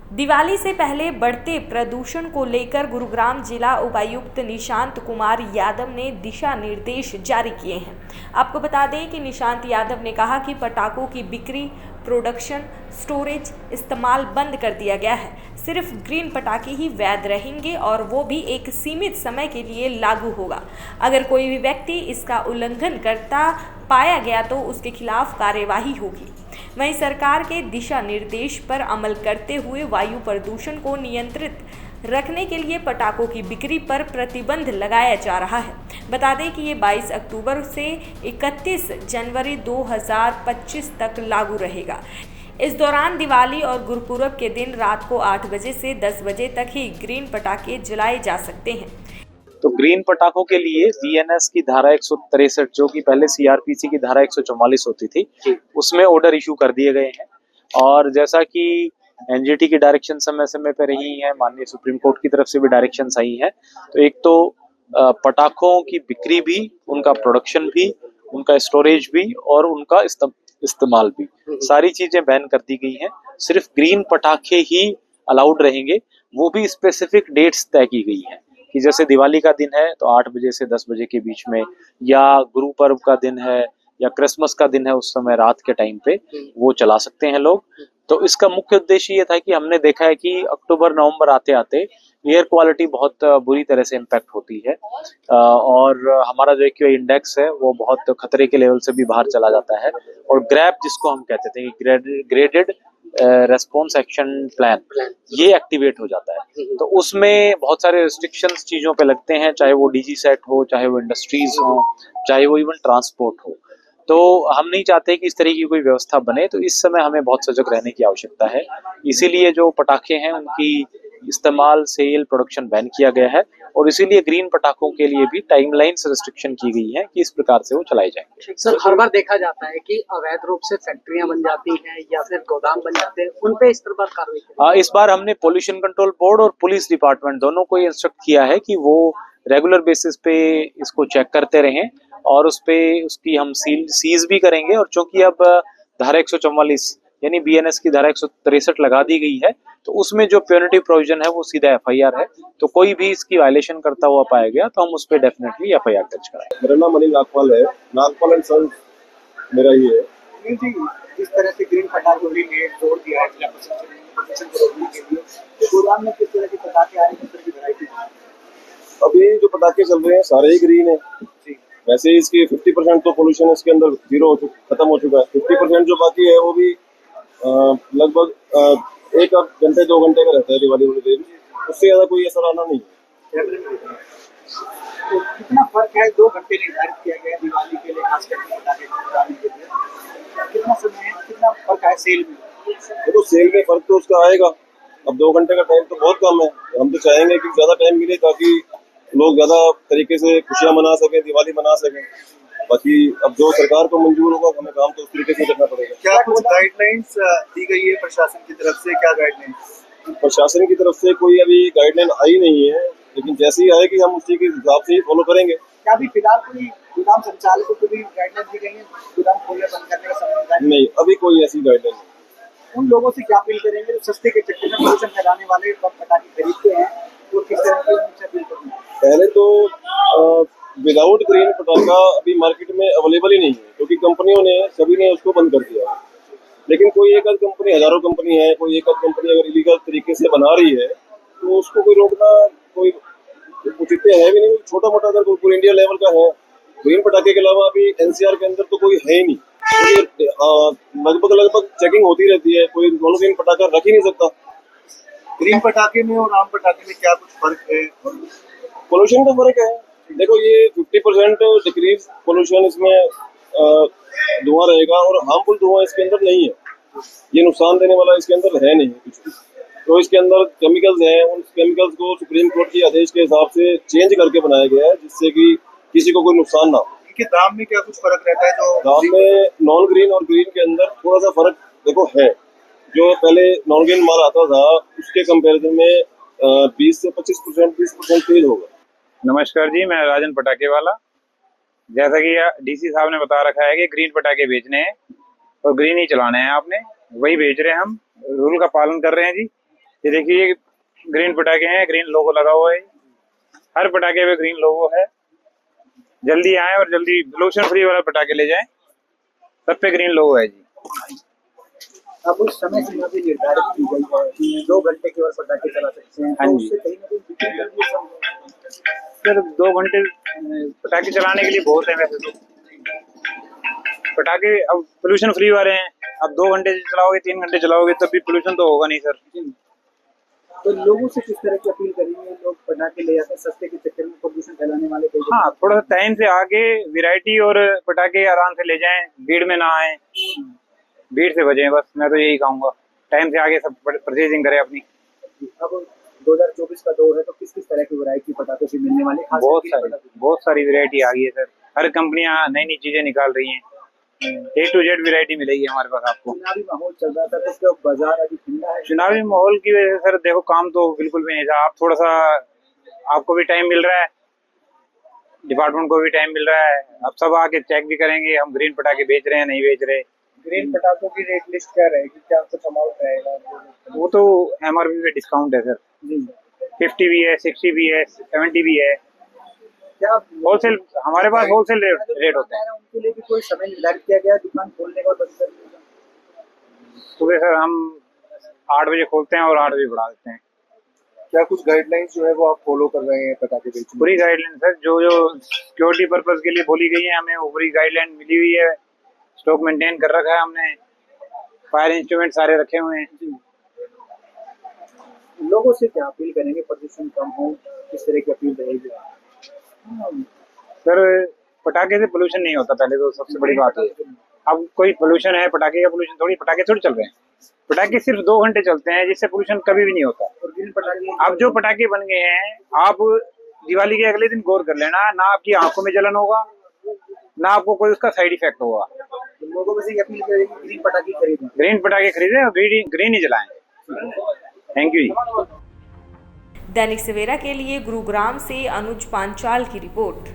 दिवाली से पहले बढ़ते प्रदूषण को लेकर गुरुग्राम जिला उपायुक्त निशांत कुमार यादव ने दिशा निर्देश जारी किए हैं। आपको बता दें कि निशांत यादव ने कहा कि पटाखों की बिक्री, प्रोडक्शन, स्टोरेज, इस्तेमाल बंद कर दिया गया है। सिर्फ ग्रीन पटाखे ही वैध रहेंगे और वो भी एक सीमित समय के लिए लागू होगा। अगर कोई भी व्यक्ति इसका उल्लंघन करता पाया गया तो उसके खिलाफ कार्यवाही होगी। वहीं सरकार के दिशा निर्देश पर अमल करते हुए वायु प्रदूषण को नियंत्रित रखने के लिए पटाखों की बिक्री पर प्रतिबंध लगाया जा रहा है। बता दें कि ये 22 अक्टूबर से 31 जनवरी 2025 तक लागू रहेगा। इस दौरान दिवाली और गुरुपुरब के दिन रात को 8 बजे से 10 बजे तक ही ग्रीन पटाखे जलाए जा सकते हैं। तो ग्रीन पटाखों के लिए बीएनएस की धारा 163 जो कि पहले सीआरपीसी की धारा 144 होती थी, उसमें ऑर्डर इशू कर दिए गए हैं। और जैसा कि एनजीटी की डायरेक्शन समय समय पर रही है, माननीय सुप्रीम कोर्ट की तरफ से भी डायरेक्शंस आई हैं। तो एक तो पटाखों की बिक्री भी, उनका प्रोडक्शन भी, उनका स्टोरेज भी और उनका इस्तेमाल भी, सारी चीजें बैन कर दी गई हैं। सिर्फ ग्रीन पटाखे ही अलाउड रहेंगे, वो भी स्पेसिफिक डेट्स तय की गई हैं कि जैसे दिवाली का दिन है तो 8 बजे से 10 बजे के बीच में, या गुरु पर्व का दिन है या क्रिसमस का दिन है, उस समय रात के टाइम पे वो चला सकते हैं लोग। तो इसका मुख्य उद्देश्य ये था कि हमने देखा है कि अक्टूबर नवंबर आते आते एयर क्वालिटी बहुत बुरी तरह से इम्पैक्ट होती है और हमारा जो एक्यूआई इंडेक्स है वो बहुत खतरे के लेवल से भी बाहर चला जाता है। और ग्रैप जिसको हम कहते थे, ग्रेडेड रेस्पॉन्स एक्शन प्लान, ये एक्टिवेट हो जाता है। तो उसमें बहुत सारे रिस्ट्रिक्शंस चीजों पे लगते हैं, चाहे वो डीजी सेट हो, चाहे वो इंडस्ट्रीज हो, चाहे वो इवन ट्रांसपोर्ट हो। तो हम नहीं चाहते कि इस तरह की कोई व्यवस्था बने, तो इस समय हमें बहुत सजग रहने की आवश्यकता है। इसीलिए जो पटाखे हैं उनकी इस्तेमाल, सेल, प्रोडक्शन बैन किया गया है और इसीलिए ग्रीन पटाखों के लिए भी टाइमलाइंस रिस्ट्रिक्शन की गई है कि इस प्रकार से वो चलाए जाएंगे। सर, हर बार देखा जाता है कि अवैध रूप से फैक्ट्रियां बन जाती हैं या फिर गोदाम बन जाते हैं, उन पे इस तरह पर कार्रवाई। इस बार हमने पोल्यूशन कंट्रोल बोर्ड और पुलिस डिपार्टमेंट दोनों को इंस्ट्रक्ट किया है कि वो रेगुलर बेसिस पे इसको चेक करते रहें और उस पे उसकी हम सीज भी करेंगे। और चूंकि अब धारा 144 यानी बीएनएस की धारा 163 लगा दी गई है, तो उसमें जो प्यूनिटिव प्रोविजन है वो सीधा एफआईआर है। तो कोई भी इसकी वायलेशन करता हुआ पाया गया तो हम उस पर डेफिनेटली एफआईआर दर्ज कराएंगे। मेरा नाम अनिल नागपाल है, नागपाल एंड सन्स मेरा ही है। जी, जिस तरह से ग्रीन पटाखों ने जोड़ दिया है जिला प्रशासन को रोकने के लिए, तो गोदाम में किस तरह के पटाखे आ रहे हैं, किस तरह की वैरायटी? अभी जो पटाखे चल रहे हैं सारे ही ग्रीन है। वैसे ही इसकी 50% तो पोल्यूशन इसके अंदर जीरो खत्म हो चुका है। 50% जो बाकी है वो भी लगभग 1 घंटे 2 घंटे का रहता है दिवाली वाले दिन, उससे ज्यादा कोई असर आना नहीं है। तो कितना फर्क है? 2 घंटे निर्धारित किया गया दिवाली के लिए, खास करके पटाखे जलाने के लिए, कितना समय है, कितना फर्क है सेल में? देखो, सेल में फर्क तो उसका आएगा। अब 2 घंटे का टाइम तो बहुत कम है। हम तो चाहेंगे कि ज्यादा टाइम मिले ताकि लोग ज्यादा तरीके से खुशियां मना सकें, दिवाली मना सकें। बाकी अब जो सरकार को मंजूर होगा हमें काम तो उस तरीके से करना पड़ेगा। क्या कुछ गाइडलाइंस दी गई है प्रशासन की तरफ से? क्या गाइडलाइंस? प्रशासन की तरफ से कोई अभी गाइडलाइन आई नहीं है, लेकिन जैसे ही आएगी हम उसी के हिसाब से ही फॉलो करेंगे। क्या अभी फिलहाल कोई गोदाम संचालकों को भी गाइडलाइन दी गई है गोदाम खोलने बंद करने का समय? नहीं, अभी कोई ऐसी गाइडलाइन नहीं। उन लोगों से क्या अपील करेंगे जो सस्ते के चक्कर में पोल्यूशन फैलाने वाले पटाखे खरीदते हैं, वो किस तरह की उनसे अपील करेंगे? पहले तो विदाउट ग्रीन पटाखा अभी मार्केट में अवेलेबल ही नहीं है, क्योंकि कंपनियों ने सभी ने उसको बंद कर दिया है। लेकिन कोई एक आध कंपनी, हजारों कंपनी है, कोई एक आध कंपनी अगर इलीगल तरीके से बना रही है तो उसको कोई रोकना कोई उचित है भी नहीं। छोटा मोटा अगर कोई पूरे इंडिया लेवल का है, ग्रीन पटाखे के अलावा अभी एनसीआर के अंदर तो कोई है ही नहीं। लगभग चेकिंग होती रहती है, कोई दोनों ग्रीन पटाखा रख ही नहीं सकता। ग्रीन पटाखे में और आम पटाखे में क्या कुछ फर्क है? पोल्यूशन का फर्क है। देखो, ये 50% डिक्रीज पोल्यूशन इसमें धुआं रहेगा और हार्मफुल धुआं इसके अंदर नहीं है। ये नुकसान देने वाला इसके अंदर है नहीं कुछ भी। तो इसके अंदर केमिकल्स हैं, उन केमिकल्स को सुप्रीम कोर्ट के आदेश के हिसाब से चेंज करके बनाया गया है, जिससे कि किसी को कोई नुकसान ना हो। इनके दाम में क्या कुछ फर्क रहता है? जो दाम में नॉन ग्रीन और ग्रीन के अंदर थोड़ा सा फर्क देखो है। जो पहले नॉन ग्रीन माल आता था उसके कंपैरिजन में 20 से 25% तेज होगा। नमस्कार जी, मैं राजन पटाखे वाला। जैसा कि डीसी साहब ने बता रखा है कि ग्रीन पटाखे बेचने हैं और ग्रीन ही चलाने हैं, आपने वही बेच रहे हैं। हम रूल का पालन कर रहे हैं जी। ये देखिए, ये ग्रीन पटाखे हैं, ग्रीन लोगो लगा हुआ है, हर पटाखे पे ग्रीन लोगो है। जल्दी आए और जल्दी पोल्यूशन फ्री वाला पटाखे ले जाएं, सब पे ग्रीन लोगो है जी। अब उस समय सीमा भी निर्धारित की गई है कि 2 घंटे केवल पटाखे चला सकते हैं, हाँ तो जी। उससे कहीं ना कहीं बिक्री पर भी असर सर 2 घंटे पटाखे चलाने के लिए बहुत है वैसे तो। पटाखे अब पोल्यूशन फ्री वाले हैं, अब 2 घंटे चलाओगे 3 घंटे चलाओगे तब भी पोल्यूशन तो होगा नहीं सर। तो लोगों से किस तरह की अपील करेंगे? लोग पटाखे ले जाते हैं सस्ते के चक्कर में, प्रदूषण फैलाने वाले कई हाँ, थोड़ा सा टाइम से आके वैरायटी और पटाखे आराम से ले जाएं, भीड़ में ना आए, भीड़ से बचें, बस मैं तो यही कहूँगा। टाइम से आगे सब परचेजिंग करें अपनी। अब 2024 का दौर है, तो किस किस तरह की वैरायटी पटाखों से मिलने वाली? खास करके बहुत सारी वैरायटी आ गई है सर। हर कंपनियां नई नई चीजें निकाल रही हैं, A to Z वैरायटी मिलेगी हमारे पास आपको। चुनावी माहौल चल रहा था, तो क्या बाजार अभी ठंडा है? चुनावी माहौल की वजह से सर देखो काम तो बिल्कुल भी नहीं था। आप थोड़ा सा, आपको भी टाइम मिल रहा है, डिपार्टमेंट को भी टाइम मिल रहा है, अब सब आके चेक भी करेंगे हम ग्रीन पटाखे बेच रहे हैं नहीं बेच रहे। ग्रीन पटाखों की रेट लिस्ट क्या रहेगी? क्या कुछ अमाउंट रहेगा? वो तो MRP पे डिस्काउंट है सर, जी 50 भी है, 60 भी है, 70 भी है। क्या होलसेल, हमारे पास होलसेल रेट होते हैं। उनके लिए भी कोई समय निर्धारित किया गया है दुकान खोलने का और बंद करने का? सुबह सर हम 8 बजे खोलते हैं और 8 बजे बढ़ा देते हैं। क्या कुछ गाइडलाइंस जो है वो आप फॉलो कर रहे हैं पटाखे बेचने? पूरी गाइडलाइन सर, जो जो सिक्योरिटी पर्पज के लिए बोली गई है हमें वो पूरी गाइडलाइन मिली हुई है। स्टॉक मेंटेन कर रखा है हमने, फायर इंस्ट्रूमेंट सारे रखे हुए हैं। लोगों से क्या अपील करेंगे? प्रदूषण कम हो, किस तरह की अपील रहेगी? सर पटाखे से पोल्यूशन नहीं होता, पहले तो सबसे बड़ी बात है। अब कोई पोल्यूशन है, पटाखे का पोल्यूशन थोड़ी, पटाखे थोड़ी चल रहे हैं। पटाखे सिर्फ 2 घंटे चलते हैं जिससे पोल्यूशन कभी भी नहीं होता। और ग्रीन पटाखे अब जो पटाखे बन गए हैं, आप दिवाली के अगले दिन गौर कर लेना, ना आपकी आंखों में जलन होगा, ना आपको कोई उसका साइड इफेक्ट होगा। लोगों से अपील करेंगे ग्रीन पटाखे खरीदें। ग्रीन पटाखे खरीदें और ग्रीन ही जलाएं। थैंक यू जी। दैनिक सवेरा के लिए गुरुग्राम से अनुज पांचाल की रिपोर्ट।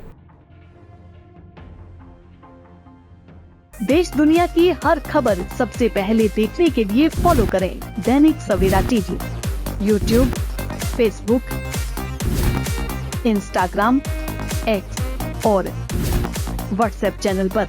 देश दुनिया की हर खबर सबसे पहले देखने के लिए फॉलो करें Dainik Savera TV, YouTube, Facebook, Instagram, X और व्हाट्सएप चैनल पर।